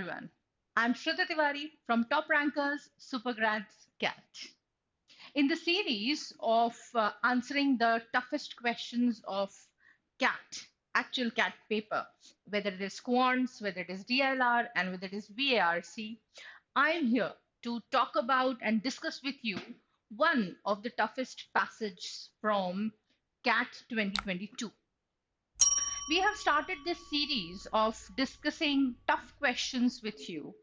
everyone. I'm Shruti from Top Rankers Supergrads CAT. In the series of answering the toughest questions of CAT, actual CAT paper, whether it is quants, whether it is DLR, and whether it is VARC, I'm here to talk about and discuss with you one of the toughest passages from CAT 2022. We have started this series of discussing tough questions with you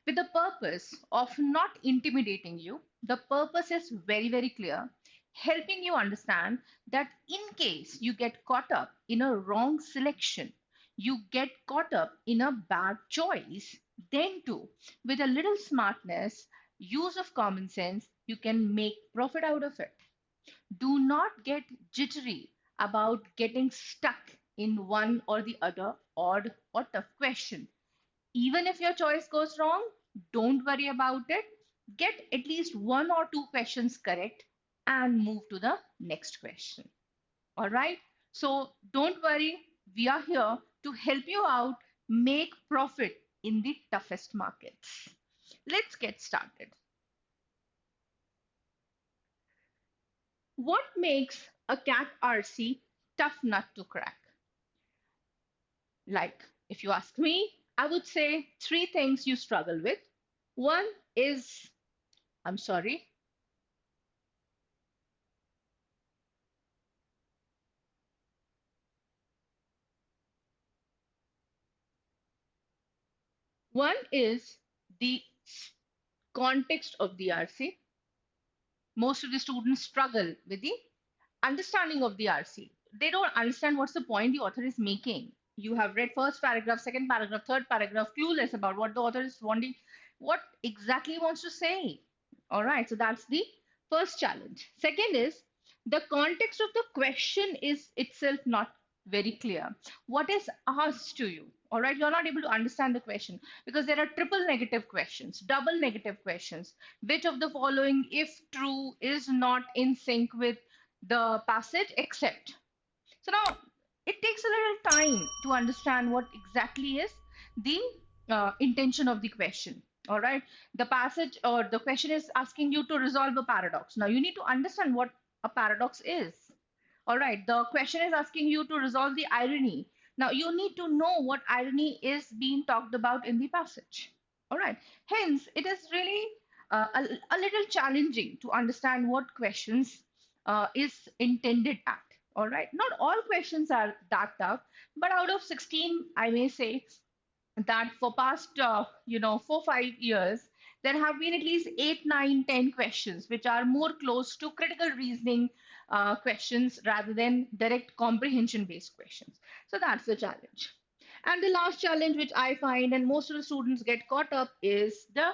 with the purpose of not intimidating you. The purpose is very, very clear, helping you understand that in case you get caught up in a wrong selection, you get caught up in a bad choice, then too, with a little smartness, use of common sense, you can make profit out of it. Do not get jittery about getting stuck in one or the other odd or tough question. Even if your choice goes wrong, don't worry about it. Get at least one or two questions correct and move to the next question. All right. So don't worry. We are here to help you out make profit in the toughest markets. Let's get started. What makes a CAT RC tough nut to crack? Like, if you ask me, I would say three things you struggle with. One is, I'm sorry, one is the context of the RC. Most of the students struggle with the understanding of the RC. They don't understand what's the point the author is making. You have read first paragraph, second paragraph, third paragraph, clueless about what the author is wanting, what exactly he wants to say. All right, so that's the first challenge. Second is the context of the question is itself not very clear. What is asked to you? All right, you're not able to understand the question because there are triple negative questions, double negative questions. Which of the following, if true, is not in sync with the passage except? So now it takes a little time to understand what exactly is the intention of the question. All right. The passage or the question is asking you to resolve a paradox. Now you need to understand what a paradox is. All right. The question is asking you to resolve the irony. Now you need to know what irony is being talked about in the passage. All right. Hence, it is really a little challenging to understand what questions is intended at. All right. Not all questions are that tough, but out of 16, I may say that for past 4 5 years there have been at least 8 9 10 questions which are more close to critical reasoning questions rather than direct comprehension based questions. So that's the challenge. And the last challenge which I find and most of the students get caught up is the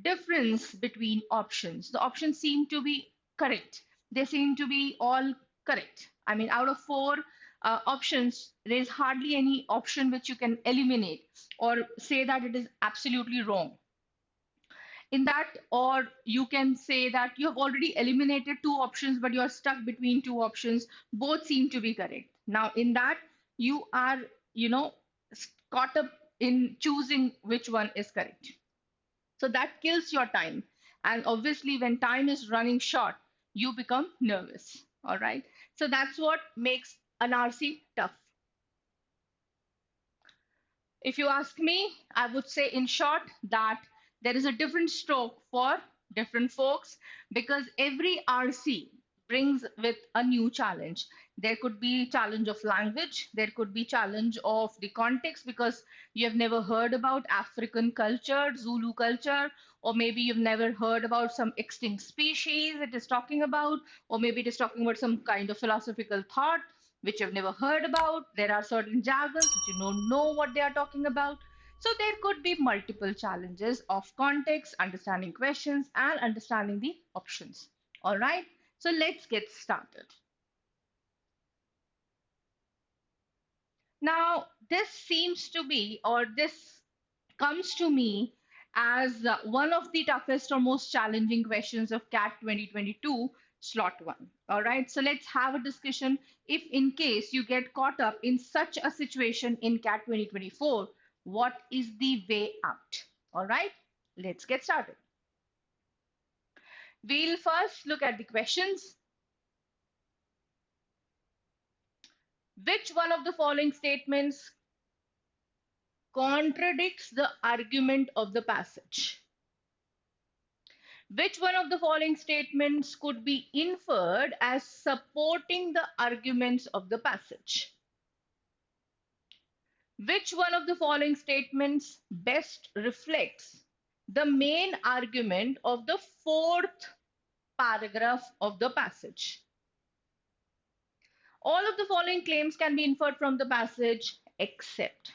difference between options. The options seem to be correct, they seem to be all correct. I mean, out of four options, there is hardly any option which you can eliminate or say that it is absolutely wrong. In that, or you can say that you have already eliminated two options, but you are stuck between two options. Both seem to be correct. Now, in that, you are, you know, caught up in choosing which one is correct. So that kills your time. And obviously, when time is running short, you become nervous. All right. So that's what makes an RC tough. If you ask me, I would say in short that there is a different stroke for different folks because every RC brings with a new challenge. There could be challenge of language, there could be challenge of the context because you have never heard about African culture, Zulu culture, or maybe you've never heard about some extinct species it is talking about, or maybe it is talking about some kind of philosophical thought which you've never heard about. There are certain jargons which you don't know what they are talking about. So there could be multiple challenges of context, understanding questions, and understanding the options. All right, so let's get started. Now, this seems to be, or this comes to me as one of the toughest or most challenging questions of CAT 2022 slot one. All right, so let's have a discussion. If in case you get caught up in such a situation in CAT 2024, What is the way out? All right, let's get started. We'll first look at the questions. Which one of the following statements contradicts the argument of the passage? Which one of the following statements could be inferred as supporting the arguments of the passage? Which one of the following statements best reflects the main argument of the fourth paragraph of the passage? All of the following claims can be inferred from the passage except.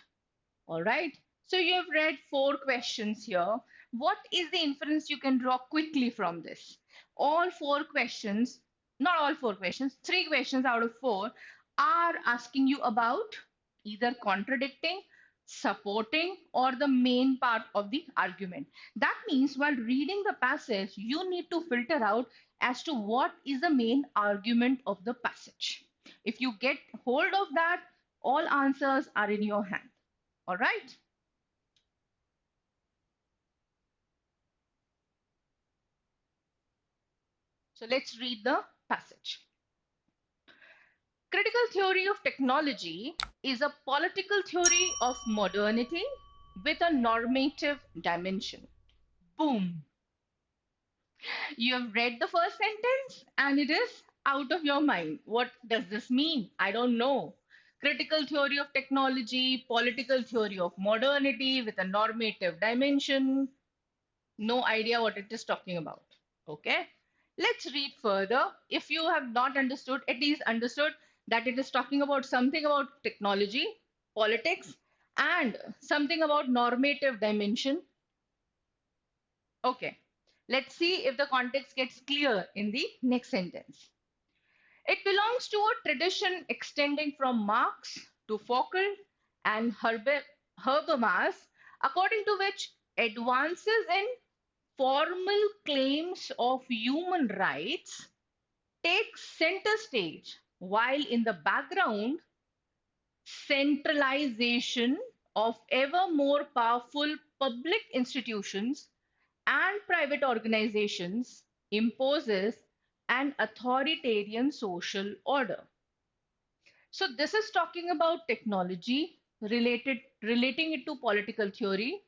All right. So you have read 4 questions here. What is the inference you can draw quickly from this? All 4 questions, not all 4 questions, 3 questions out of 4 are asking you about either contradicting, supporting, or the main part of the argument. That means while reading the passage, you need to filter out as to what is the main argument of the passage. If you get hold of that, all answers are in your hand. All right. So let's read the passage. Critical theory of technology is a political theory of modernity with a normative dimension. Boom. You have read the first sentence and it is out of your mind. What does this mean? I don't know. Critical theory of technology, political theory of modernity with a normative dimension. No idea what it is talking about. Okay. Let's read further. If you have not understood, at least understood that it is talking about something about technology, politics, and something about normative dimension. Okay. Let's see if the context gets clear in the next sentence. It belongs to a tradition extending from Marx to Foucault and Habermas, according to which advances in formal claims of human rights take center stage, while in the background, centralization of ever more powerful public institutions and private organizations imposes an authoritarian social order. So this is talking about technology relating it to political theory.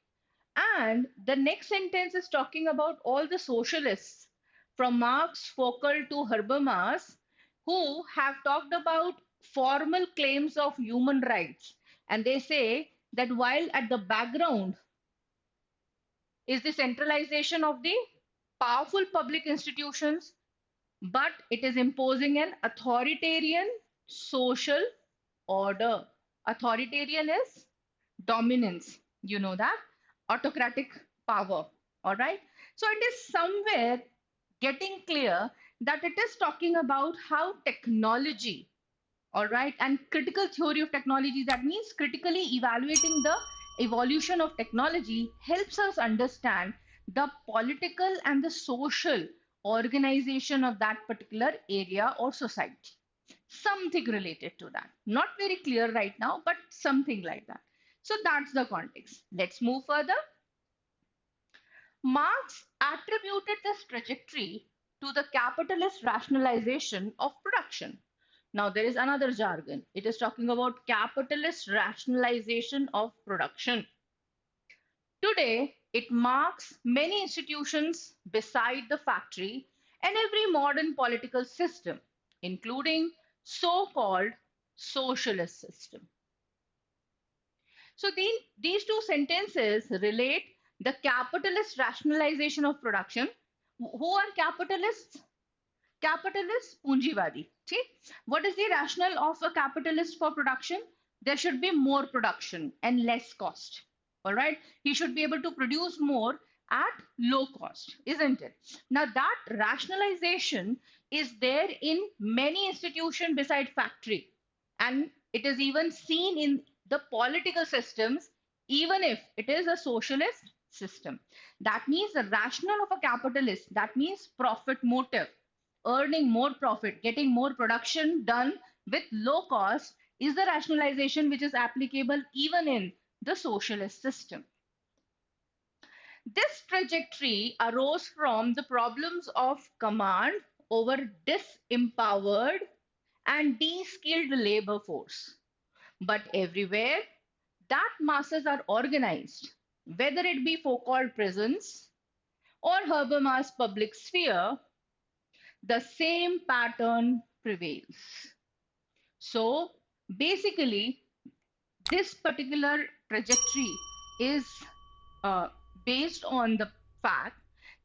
And the next sentence is talking about all the socialists from Marx, Foucault to Habermas who have talked about formal claims of human rights. And they say that while at the background is the centralization of the powerful public institutions, but it is imposing an authoritarian social order. Authoritarian is dominance, you know that, autocratic power. All right. So it is somewhere getting clear that it is talking about how technology, all right, and critical theory of technology, that means critically evaluating the evolution of technology, helps us understand the political and the social organization of that particular area or society. Something related to that. Not very clear right now, but something like that. So that's the context. Let's move further. Marx attributed this trajectory to the capitalist rationalization of production. Now, there is another jargon. It is talking about capitalist rationalization of production. Today, it marks many institutions beside the factory and every modern political system, including so-called socialist system. So these two sentences relate the capitalist rationalization of production. Who are capitalists? Capitalists, Punjivadi. See, what is the rationale of a capitalist for production? There should be more production and less cost. All right. He should be able to produce more at low cost, isn't it? Now, that rationalization is there in many institutions beside factory. And it is even seen in the political systems, even if it is a socialist system. That means the rationale of a capitalist, that means profit motive, earning more profit, getting more production done with low cost is the rationalization which is applicable even in the socialist system. This trajectory arose from the problems of command over disempowered and de-skilled labor force. But everywhere that masses are organized, whether it be so-called prisons or Habermas' public sphere, the same pattern prevails. So basically, this particular trajectory is uh, based on the fact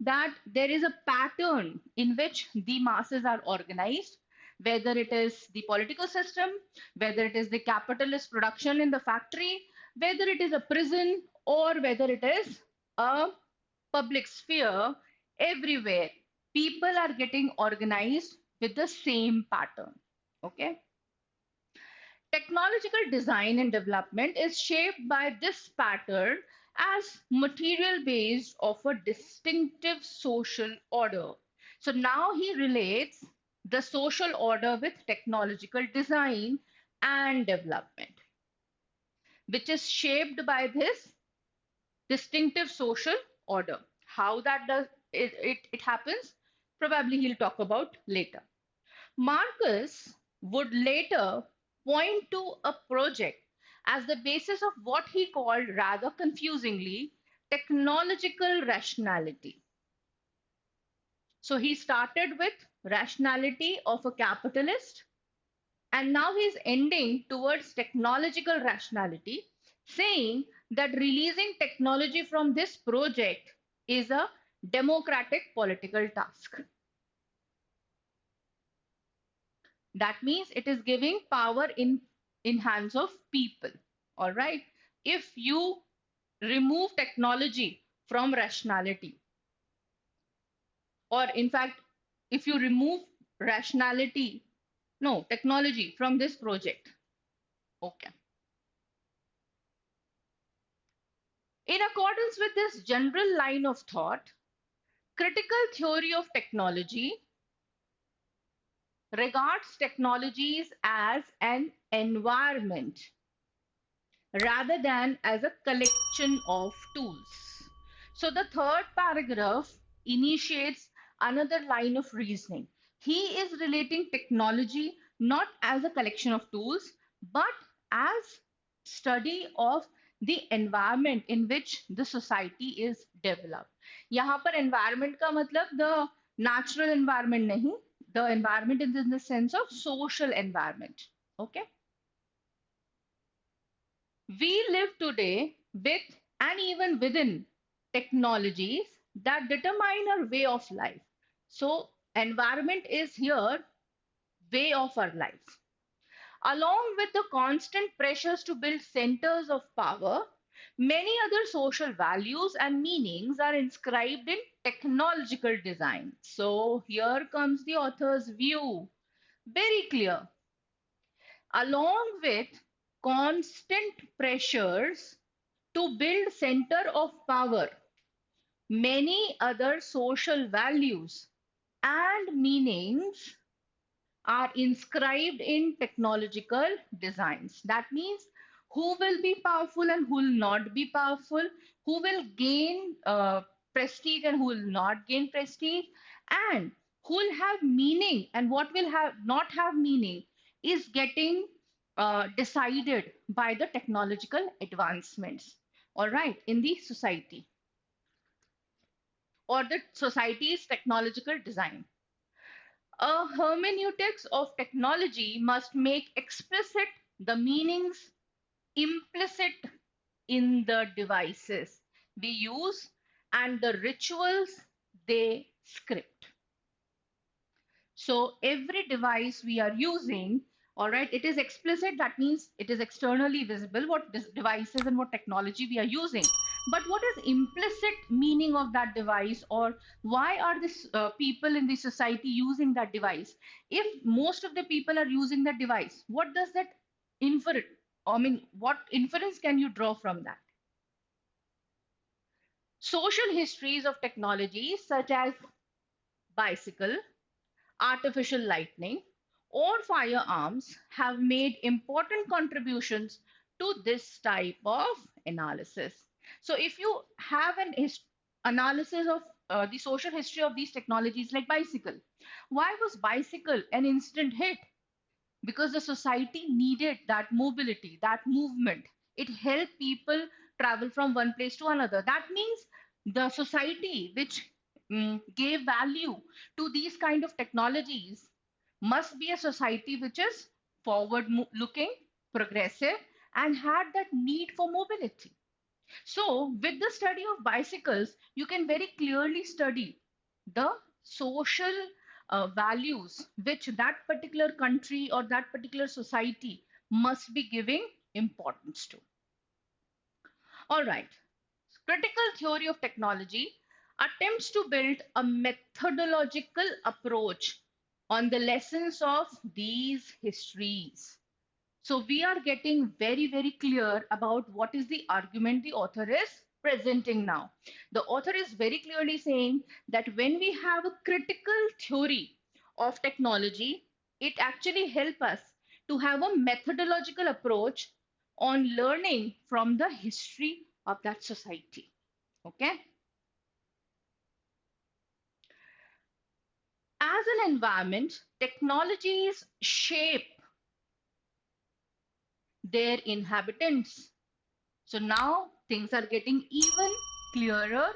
that there is a pattern in which the masses are organized, whether it is the political system, whether it is the capitalist production in the factory, whether it is a prison, or whether it is a public sphere, everywhere people are getting organized with the same pattern. Okay. Technological design and development is shaped by this pattern as material based of a distinctive social order. So now he relates the social order with technological design and development, which is shaped by this distinctive social order. How that does it happens, probably he'll talk about later. Marcus would later point to a project as the basis of what he called, rather confusingly, technological rationality. So he started with rationality of a capitalist, and now he's ending towards technological rationality, saying that releasing technology from this project is a democratic political task. That means it is giving power in hands of people. All right. If you remove technology from rationality, or in fact, if you remove rationality, no, technology from this project, okay. In accordance with this general line of thought, critical theory of technology regards technologies as an environment rather than as a collection of tools. So the third paragraph initiates another line of reasoning. He is relating technology not as a collection of tools, but as study of the environment in which the society is developed. यहाँ पर environment का मतलब the natural environment नहीं, the environment is in the sense of social environment. Okay. We live today with and even within technologies that determine our way of life. So, environment is here, way of our lives. Along with the constant pressures to build centers of power, many other social values and meanings are inscribed in technological design. So, here comes the author's view, very clear. Along with constant pressures to build center of power, many other social values and meanings are inscribed in technological designs. That means who will be powerful and who will not be powerful, who will gain prestige and who will not gain prestige, and who will have meaning and what will have not have meaning is getting decided by the technological advancements. All right, in the society or the society's technological design. A hermeneutics of technology must make explicit the meanings implicit in the devices we use and the rituals they script. So every device we are using, all right, it is explicit. That means it is externally visible what devices and what technology we are using. But what is implicit meaning of that device, or why are this people in the society using that device? If most of the people are using that device, what does that infer? I mean, what inference can you draw from that? Social histories of technology such as bicycle, artificial lightning, or firearms have made important contributions to this type of analysis. So if you have an analysis of the social history of these technologies like bicycle, why was bicycle an instant hit? Because the society needed that mobility, that movement. It helped people travel from one place to another. That means the society which gave value to these kind of technologies must be a society which is forward looking, progressive, and had that need for mobility. So, with the study of bicycles, you can very clearly study the social values which that particular country or that particular society must be giving importance to. All right. Critical theory of technology attempts to build a methodological approach on the lessons of these histories. So we are getting very, very clear about what is the argument the author is presenting now. The author is very clearly saying that when we have a critical theory of technology, it actually helps us to have a methodological approach on learning from the history of that society. Okay. As an environment, technologies shape their inhabitants. So now things are getting even clearer,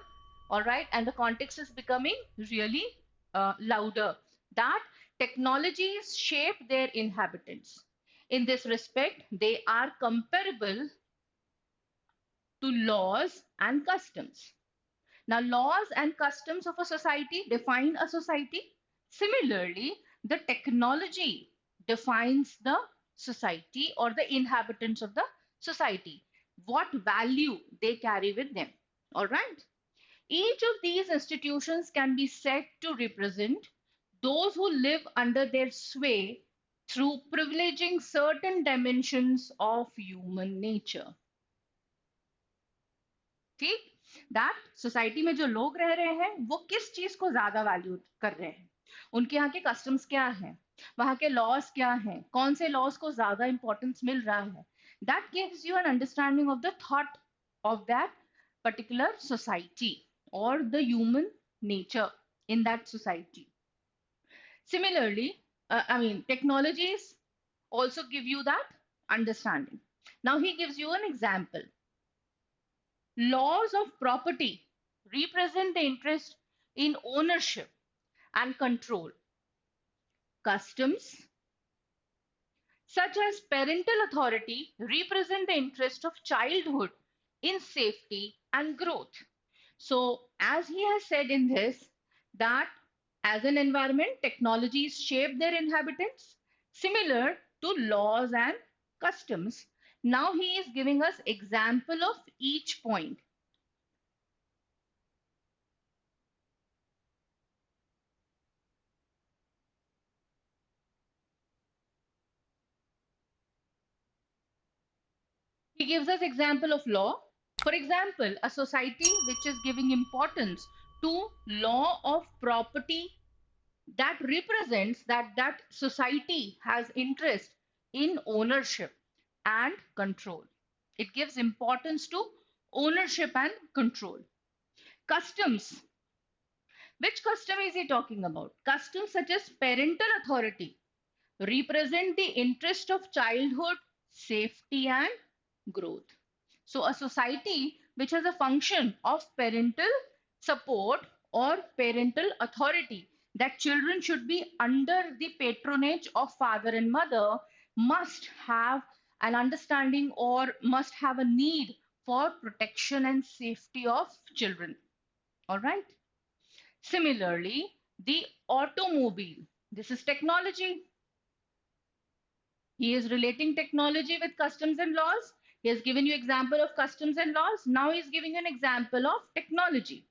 all right, and the context is becoming really louder. That technologies shape their inhabitants. In this respect, they are comparable to laws and customs. Now, laws and customs of a society define a society. Similarly, the technology defines the society or the inhabitants of the society, what value they carry with them. All right. Each of these institutions can be said to represent those who live under their sway through privileging certain dimensions of human nature. ठीक, that society में जो लोग रह रहे हैं वो किस चीज को ज्यादा वैल्यू कर रहे हैं, उनके यहाँ के कस्टम्स क्या हैं, वहाँ के लॉज क्या हैं, कौन से लॉज को ज्यादा इंपॉर्टेंस मिल रहा है. That gives you an understanding of the thought of that particular society or the human nature in that society. Similarly, technologies also give you that understanding. Now he gives you an example. Laws of property represent the interest in ownership and control. Customs, such as parental authority, represent the interest of childhood in safety and growth. So, as he has said in this, that as an environment, technologies shape their inhabitants, similar to laws and customs. Now he is giving us example of each point. He gives us example of law. For example, a society which is giving importance to law of property, that represents that that society has interest in ownership and control. It gives importance to ownership and control. Customs. Which custom is he talking about? Customs such as parental authority represent the interest of childhood, safety, and growth. So, a society which has a function of parental support or parental authority, that children should be under the patronage of father and mother, must have an understanding or must have a need for protection and safety of children. All right. Similarly, the automobile. This is technology. He is relating technology with customs and laws. He has given you example of customs and laws. Now he is giving you an example of technology.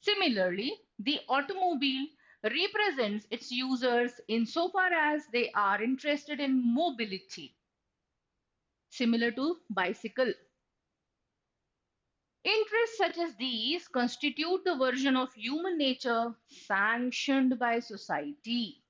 Similarly, the automobile represents its users insofar as they are interested in mobility, similar to bicycle. Interests such as these constitute the version of human nature sanctioned by society.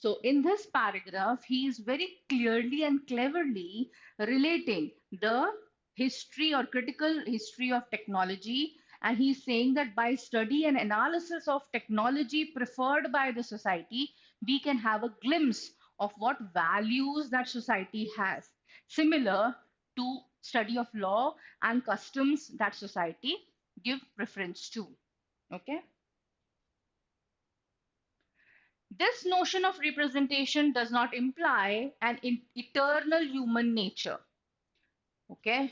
So in this paragraph, he is very clearly and cleverly relating the history or critical history of technology. And he's saying that by study and analysis of technology preferred by the society, we can have a glimpse of what values that society has, similar to study of law and customs that society give preference to. Okay. This notion of representation does not imply an eternal human nature. Okay.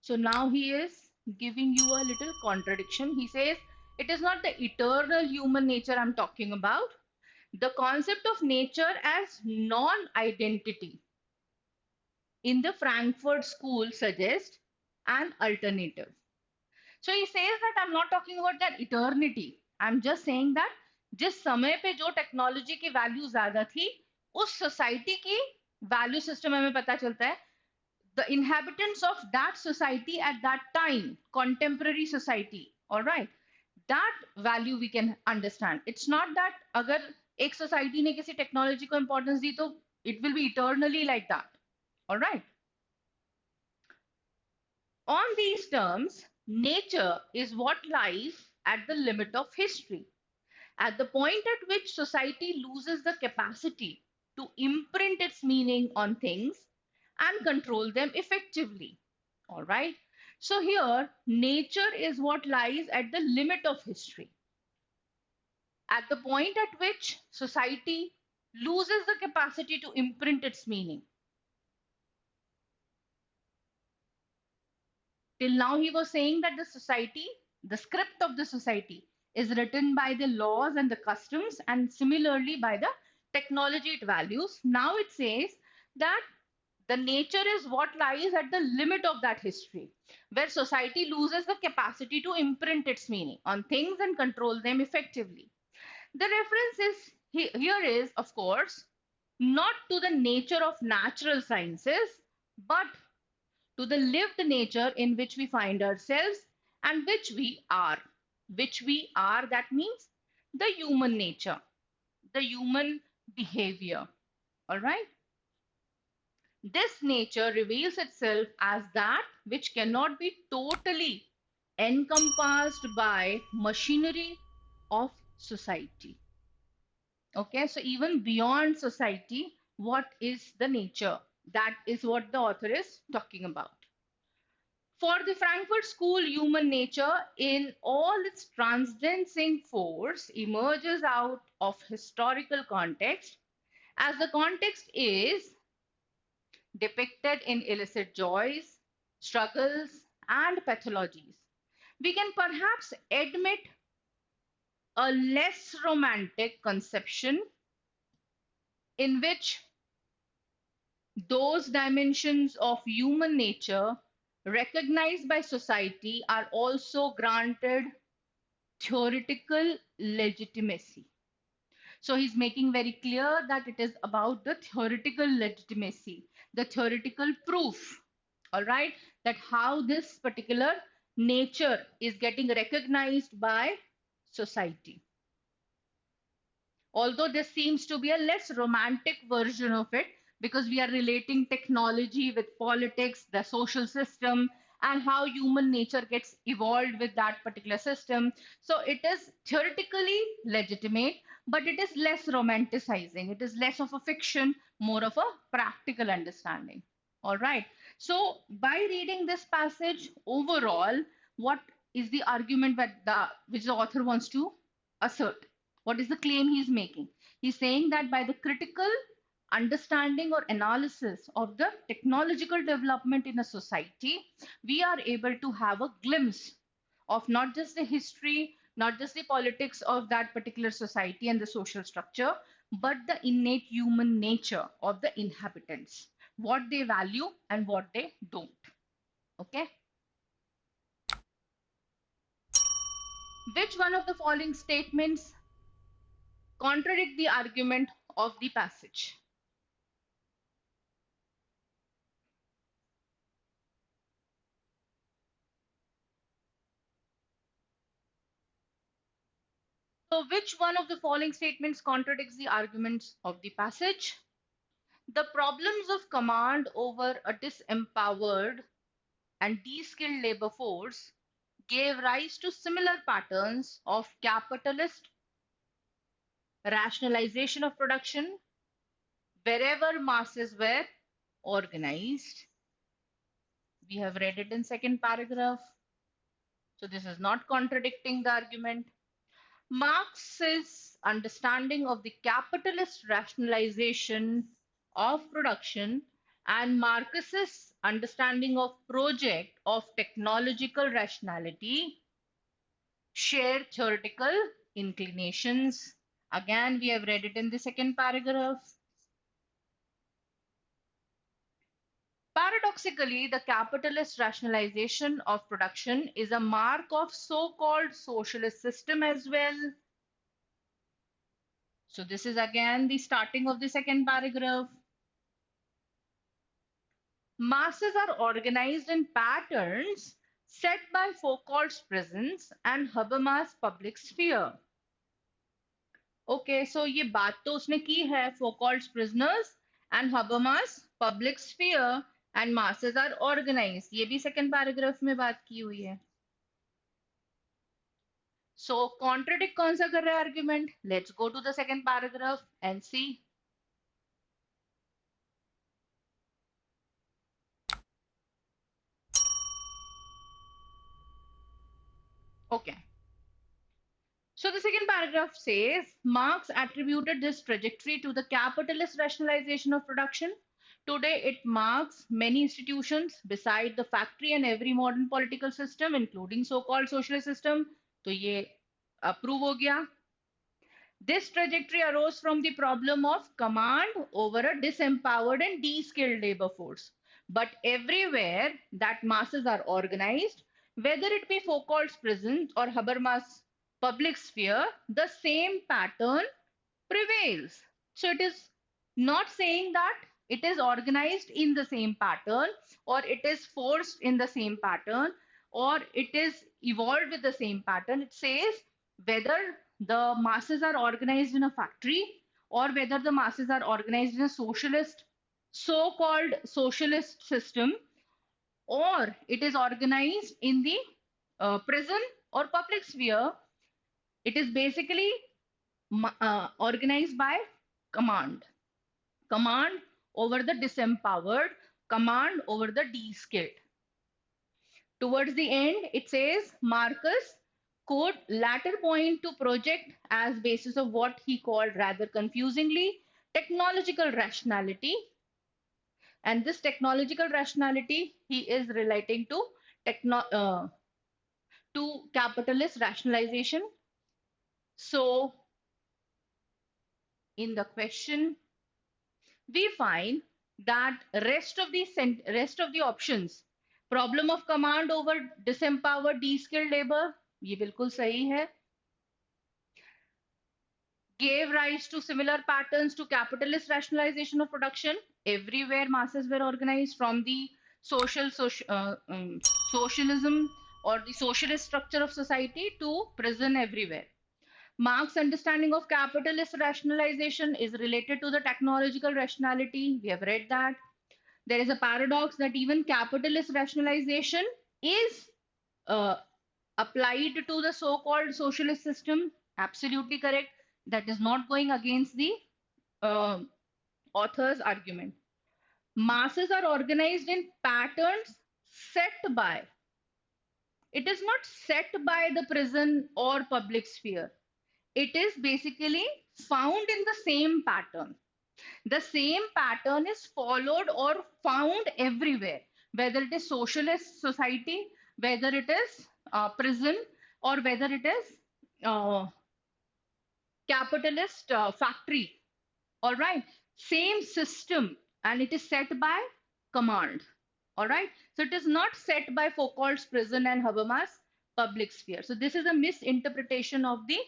So now he is giving you a little contradiction. He says it is not the eternal human nature I'm talking about. The concept of nature as non identity in the Frankfurt School suggests an alternative. So he says that I'm not talking about that eternity. I'm just saying that जिस समय पे जो technology की value ज्यादा थी उस society की value system हमें पता चलता है the inhabitants of that society at that time, contemporary society, all right, that value we can understand. It's not that agar ek society ne kisi technology ko importance di to it will be eternally like that, all right. On these terms, nature is what lies at the limit of history, at the point at which society loses the capacity to imprint its meaning on things and control them effectively. All right. So here, nature is what lies at the limit of history, at the point at which society loses the capacity to imprint its meaning. Till now, he was saying that the society, the script of the society, is written by the laws and the customs, and similarly by the technology it values. Now it says that the nature is what lies at the limit of that history, where society loses the capacity to imprint its meaning on things and control them effectively. The reference is here is, of course, not to the nature of natural sciences, but to the lived nature in which we find ourselves and which we are. Which we are, that means the human nature, the human behavior. All right. This nature reveals itself as that which cannot be totally encompassed by machinery of society. Okay, so even beyond society, what is the nature? That is what the author is talking about. For the Frankfurt School, human nature in all its transcending force emerges out of historical context, as the context is depicted in illicit joys, struggles, and pathologies. We can perhaps admit a less romantic conception in which those dimensions of human nature recognized by society are also granted theoretical legitimacy. So he's making very clear that it is about the theoretical legitimacy, the theoretical proof, all right, that how this particular nature is getting recognized by society. Although this seems to be a less romantic version of it, because we are relating technology with politics, the social system, and how human nature gets evolved with that particular system. So it is theoretically legitimate, but it is less romanticizing. It is less of a fiction, more of a practical understanding. All right. So by reading this passage overall, what is the argument that which the author wants to assert? What is the claim he's making? He's saying that by the critical understanding or analysis of the technological development in a society, we are able to have a glimpse of not just the history, not just the politics of that particular society and the social structure, but the innate human nature of the inhabitants, what they value and what they don't. Okay. Which one of the following statements contradict the argument of the passage? So which one of the following statements contradicts the arguments of the passage? The problems of command over a disempowered and de-skilled labor force gave rise to similar patterns of capitalist rationalization of production wherever masses were organized. We have read it in second paragraph. So this is not contradicting the argument. Marx's understanding of the capitalist rationalization of production and Marx's understanding of project of technological rationality share theoretical inclinations. Again, we have read it in the second paragraph. Paradoxically, the capitalist rationalization of production is a mark of so-called socialist system as well. So this is again the starting of the second paragraph. Masses are organized in patterns set by Foucault's prisons and Habermas' public sphere. Okay, so ये बात तो उसने की है, Foucault's prisoners and Habermas' public sphere and masses are organized. ये भी second paragraph में बात की हुई है. So contradict कौन सा कर रहा है argument? Let's go to the second paragraph and see. Okay. So the second paragraph says Marx attributed this trajectory to the capitalist rationalization of production. Today it marks many institutions beside the factory and every modern political system, including so-called socialist system. तो ये approve हो गया. This trajectory arose from the problem of command over a disempowered and de-skilled labor force. But everywhere that masses are organized, whether it be Foucault's prison or Habermas' public sphere, the same pattern prevails. So it is not saying that it is organized in the same pattern or it is forced in the same pattern or it is evolved with the same pattern. It says whether the masses are organized in a factory or whether the masses are organized in a socialist, so-called socialist system, or it is organized in the prison or public sphere, it is basically organized by command. Command over the disempowered, command over the de-skilled. Towards the end, it says Marcus could latter point to project as basis of what he called rather confusingly technological rationality. And this technological rationality he is relating to to capitalist rationalization. So in the question, we find that rest of the options, problem of command over disempowered de-skilled labor, ये बिल्कुल सही है. Gave rise to similar patterns to capitalist rationalization of production. Everywhere masses were organized from the socialism or the socialist structure of society to prison everywhere. Marx's understanding of capitalist rationalization is related to the technological rationality. We have read that. There is a paradox that even capitalist rationalization is applied to the so-called socialist system. Absolutely correct. That is not going against the author's argument. Masses are organized in patterns set by. It is not set by the prison or public sphere. It is basically found in the same pattern. The same pattern is followed or found everywhere, whether it is socialist society, whether it is prison, or whether it is capitalist factory. All right, same system, and it is set by command. All right, so it is not set by Foucault's prison and Habermas' public sphere. So this is a misinterpretation of the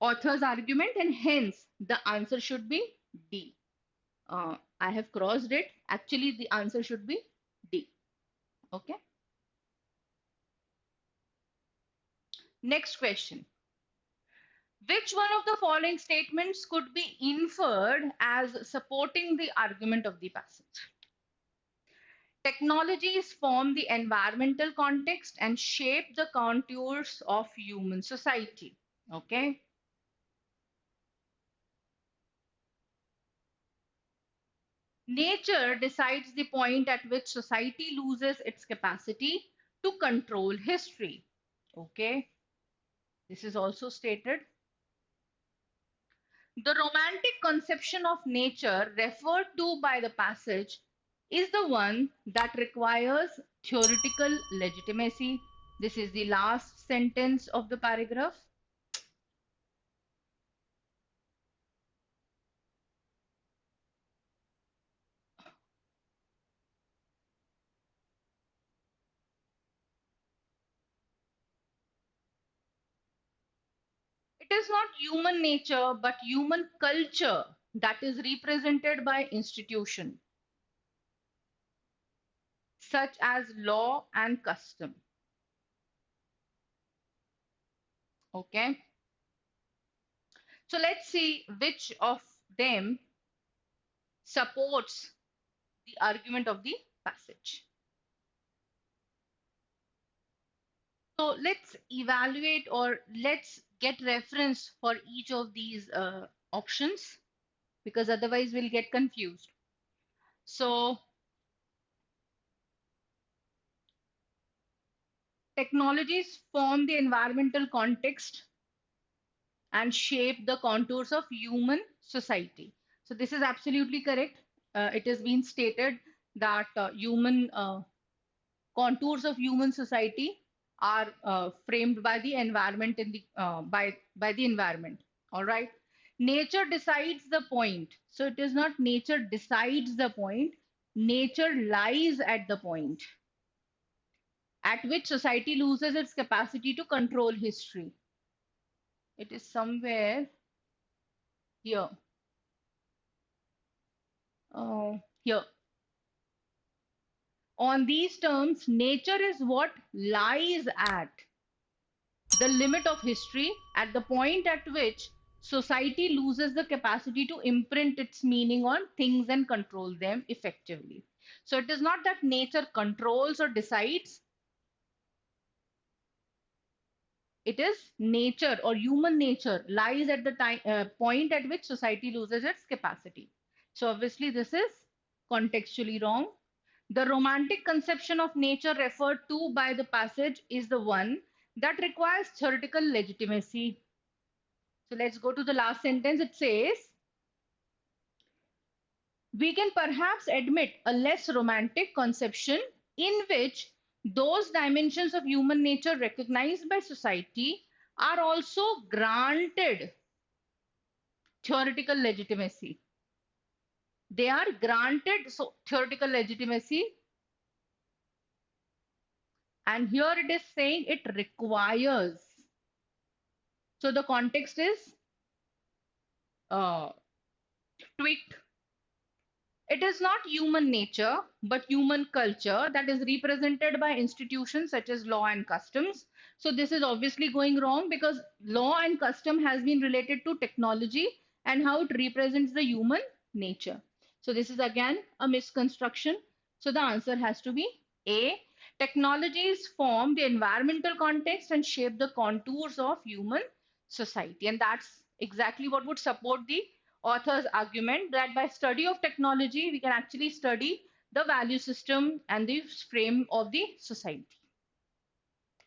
author's argument, and hence the answer should be D. I have crossed it. Actually, the answer should be D. Okay. Next question. Which one of the following statements could be inferred as supporting the argument of the passage? Technologies form the environmental context and shape the contours of human society. Okay. Nature decides the point at which society loses its capacity to control history. Okay. This is also stated. The romantic conception of nature referred to by the passage is the one that requires theoretical legitimacy. This is the last sentence of the paragraph. It is not human nature, but human culture that is represented by institution, such as law and custom. Okay. So let's see which of them supports the argument of the passage. So let's evaluate or let's get reference for each of these options because otherwise we'll get confused. So technologies form the environmental context and shape the contours of human society. So this is absolutely correct. It has been stated that human contours of human society are framed by the environment in the by the environment. All right. Nature decides the point. So it is not nature decides the point. Nature lies at the point at which society loses its capacity to control history. It is somewhere here. Here. On these terms, nature is what lies at the limit of history, at the point at which society loses the capacity to imprint its meaning on things and control them effectively. So it is not that nature controls or decides, it is nature or human nature lies at the point at which society loses its capacity. So obviously this is contextually wrong. The romantic conception of nature referred to by the passage is the one that requires theoretical legitimacy. So let's go to the last sentence. It says, we can perhaps admit a less romantic conception in which those dimensions of human nature recognized by society are also granted theoretical legitimacy. They are granted so theoretical legitimacy, and here it is saying it requires. So the context is uh, tweaked. It is not human nature, but human culture that is represented by institutions such as law and customs. So this is obviously going wrong because law and custom has been related to technology and how it represents the human nature. So this is again a misconstruction. So the answer has to be A. Technologies form the environmental context and shape the contours of human society. And that's exactly what would support the author's argument that by study of technology, we can actually study the value system and the frame of the society.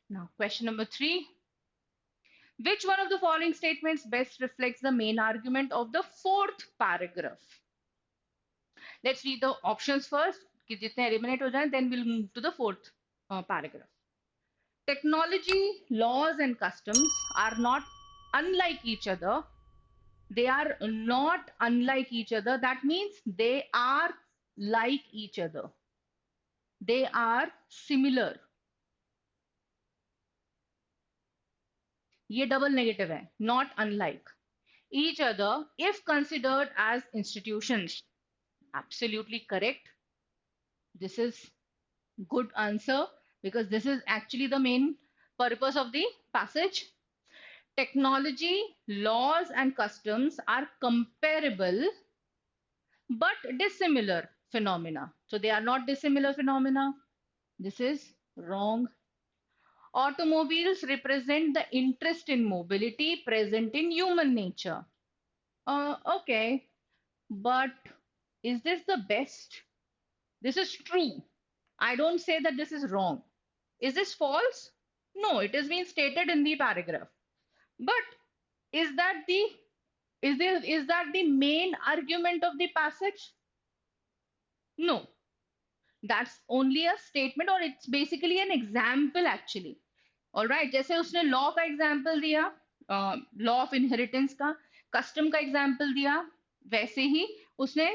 Now, question number 3. Which one of the following statements best reflects the main argument of the fourth paragraph? Let's read the options first. Then we'll move to the fourth paragraph. Technology, laws, and customs are not unlike each other. They are not unlike each other. That means they are like each other. They are similar. ये double negative है, not unlike each other if considered as institutions. Absolutely correct. This is good answer because this is actually the main purpose of the passage. Technology, laws, and customs are comparable but dissimilar phenomena. So they are not dissimilar phenomena. This is wrong. Automobiles represent the interest in mobility present in human nature. Okay, but is this the best? This is true. I don't say that this is wrong. Is this false? No, it has been stated in the paragraph. But is that the is that the main argument of the passage? No, that's only a statement or it's basically an example actually. All right, जैसे उसने law का example दिया, law of inheritance का, custom का example दिया, वैसे ही उसने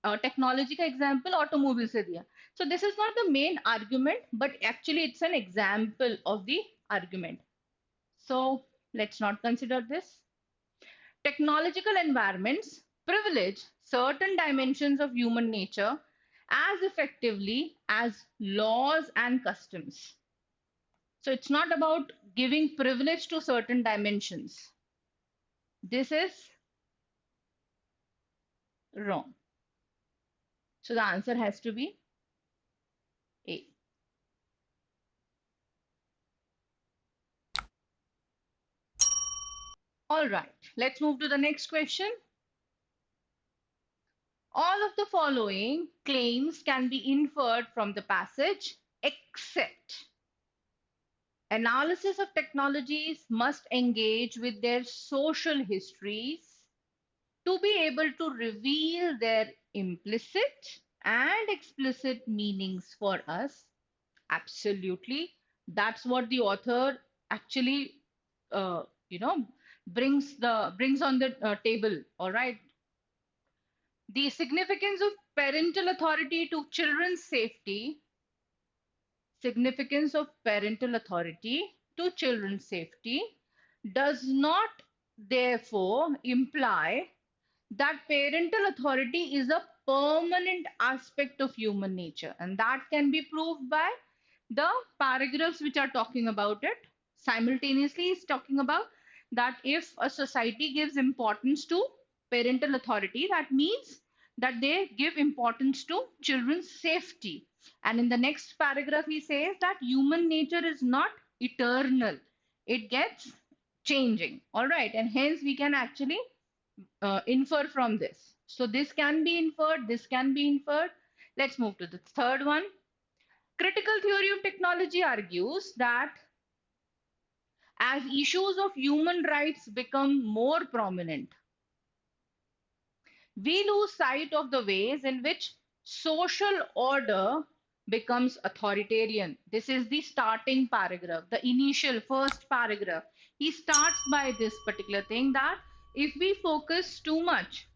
technology का एग्जाम्पल ऑटोमोबाइल से दिया. So this is not the main argument but actually it's an example of the argument. So let's not consider this. Technological environments privilege certain dimensions of human nature as effectively as laws and customs. So it's not about giving privilege to certain dimensions. This is wrong. So the answer has to be A. All right, let's move to the next question. All of the following claims can be inferred from the passage except analysis of technologies must engage with their social histories to be able to reveal their implicit and explicit meanings for us. Absolutely. That's what the author actually, uh, you know, brings on the table. All right. The significance of parental authority to children's safety, significance of parental authority to children's safety does not therefore imply that parental authority is a permanent aspect of human nature, and that can be proved by the paragraphs which are talking about it. Simultaneously, is talking about that if a society gives importance to parental authority, that means that they give importance to children's safety. And in the next paragraph, he says that human nature is not eternal, it gets changing. All right, and hence we can actually infer from this. So this can be inferred, this can be inferred. Let's move to the third one. Critical theory of technology argues that as issues of human rights become more prominent, we lose sight of the ways in which social order becomes authoritarian. This is the starting paragraph, the initial first paragraph. He starts by this particular thing that if we focus too much,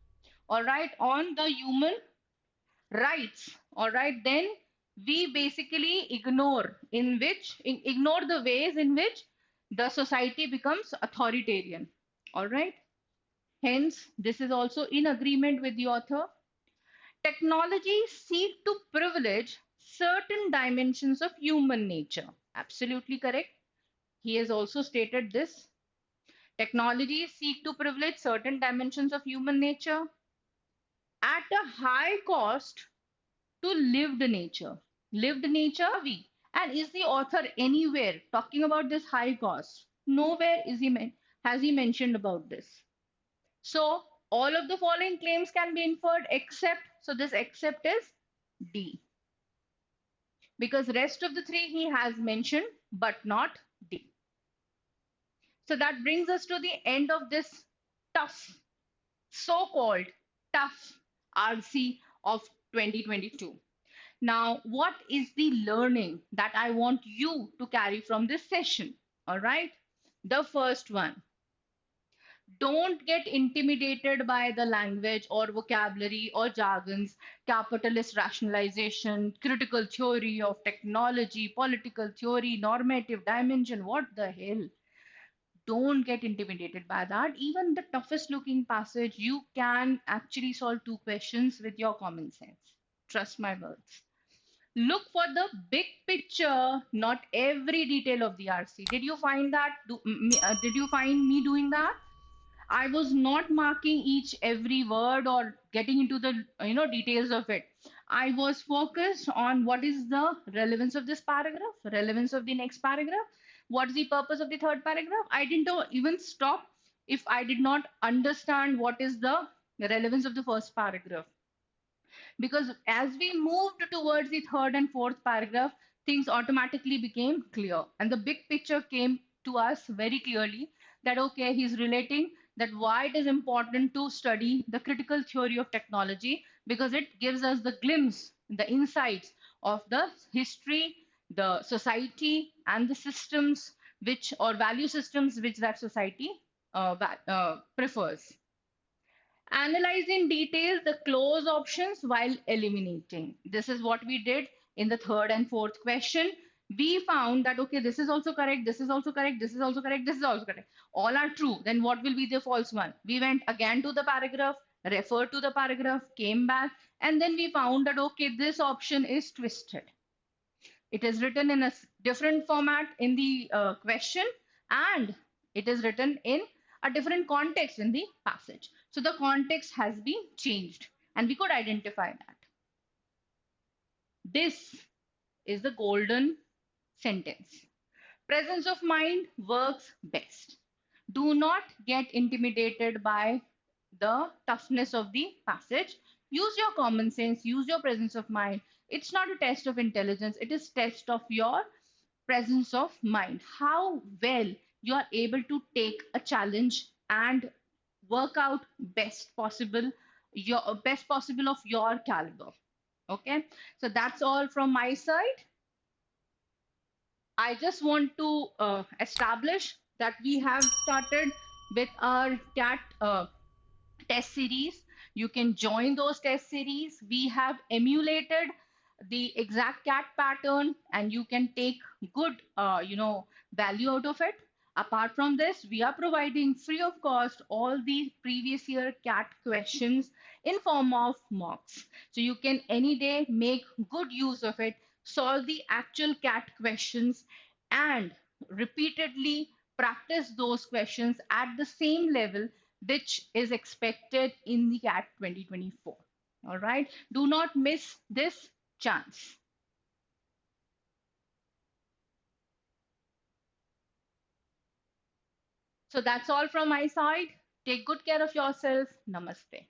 all right, on the human rights, all right, then we basically ignore the ways in which the society becomes authoritarian. All right, hence this is also in agreement with the author. Technologies seek to privilege certain dimensions of human nature. Absolutely correct. He has also stated this. Technologies seek to privilege certain dimensions of human nature at a high cost to lived nature. Lived nature, we. And is the author anywhere talking about this high cost? Nowhere is has he mentioned about this. So all of the following claims can be inferred except, so this except is D. Because rest of the three he has mentioned, but not D. So that brings us to the end of this tough, so-called tough RC of 2022. Now, what is the learning that I want you to carry from this session? All right. The first one, don't get intimidated by the language or vocabulary or jargons, capitalist rationalization, critical theory of technology, political theory, normative dimension. What the hell? Don't get intimidated by that. Even the toughest looking passage, you can actually solve two questions with your common sense. Trust my words. look for the big picture, not every detail of the RC. Did you find that? Did you find me doing that? I was not marking each every word or getting into the details of it. I was focused on what is the relevance of this paragraph, relevance of the next paragraph, what's the purpose of the third paragraph. I didn't even stop if I did not understand what is the relevance of the first paragraph. Because as we moved towards the third and fourth paragraph, things automatically became clear. And the big picture came to us very clearly that, okay, he's relating that why it is important to study the critical theory of technology because it gives us the glimpse, the insights of the history, the society, and the systems which or value systems which that society prefers. Analyze in detail the close options while eliminating. This is what we did in the third and fourth question. We found that, okay, this is also correct, this is also correct, this is also correct, this is also correct. All are true. Then what will be the false one? We went again to the paragraph, referred to the paragraph, came back, and then we found that, okay, this option is twisted. It is written in a different format in the question, and it is written in a different context in the passage. So the context has been changed, and we could identify that. This is the golden sentence. Presence of mind works best. Do not get intimidated by the toughness of the passage. Use your common sense, use your presence of mind. It's not a test of intelligence, it is test of your presence of mind. How well you are able to take a challenge and work out best possible of your caliber. Okay, so that's all from my side. I just want to establish that we have started with our CAT test series. You can join those test series. We have emulated the exact CAT pattern, and you can take good, value out of it. Apart from this, we are providing free of cost all the previous year CAT questions in form of mocks. So you can any day make good use of it, solve the actual CAT questions, and repeatedly practice those questions at the same level which is expected in the CAT 2024. All right. Do not miss this chance. So that's all from my side. Take good care of yourself. Namaste.